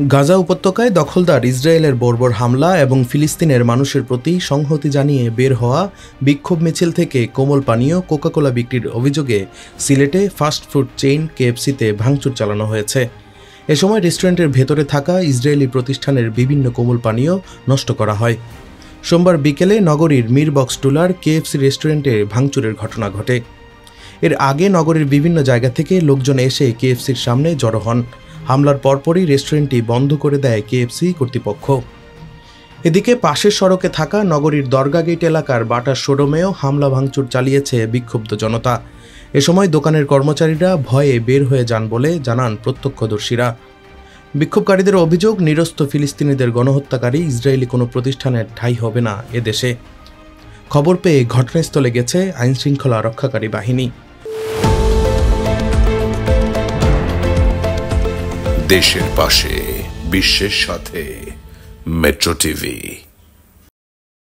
গাজা উপত্যকায় দখলদার ইসরায়েলের বর্বর হামলা এবং ফিলিস্তিনের মানুষের প্রতি সংহতি জানিয়ে বের হওয়া বিক্ষোভ মিছিল থেকে কোমল পানীয় কোকা-কোলা বিক্রির অভিযোগে সিলেটে ফাস্টফুড চেইন কেএফসিতে ভাঙচুর চালানো হয়েছে। এ সময় রেস্টুরেন্টের ভেতরে থাকা ইসরায়েলি প্রতিষ্ঠানের বিভিন্ন কোমল পানীয় নষ্ট করা হয়। সোমবার বিকেলে নগরীর মিরবক্স টুলার কেএফসি রেস্টুরেন্টে ভাঙচুরের ঘটনা ঘটে। এর আগে নগরীর বিভিন্ন জায়গা থেকে লোকজন এসে কেএফসির সামনে জড়ো হন। হামলার পরপরই রেস্টুরেন্টটি বন্ধ করে দেয় কেএফসি কর্তৃপক্ষ। এদিকে পাশের সড়কে থাকা নগরীর দরগা গেট এলাকার বাটার শোরুমেও হামলা ভাঙচুর চালিয়েছে বিক্ষুব্ধ জনতা। এ সময় দোকানের কর্মচারীরা ভয়ে বের হয়ে যান বলে জানান প্রত্যক্ষদর্শীরা। বিক্ষোভকারীদের অভিযোগ, নিরস্ত্র ফিলিস্তিনিদের গণহত্যাকারী ইসরায়েলি কোনো প্রতিষ্ঠানের ঠাঁই হবে না এদেশে। খবর পেয়ে ঘটনাস্থলে গেছে আইনশৃঙ্খলা রক্ষাকারী বাহিনী। দেশের পাশে, বিশ্বের সাথে, মেট্রো টিভি।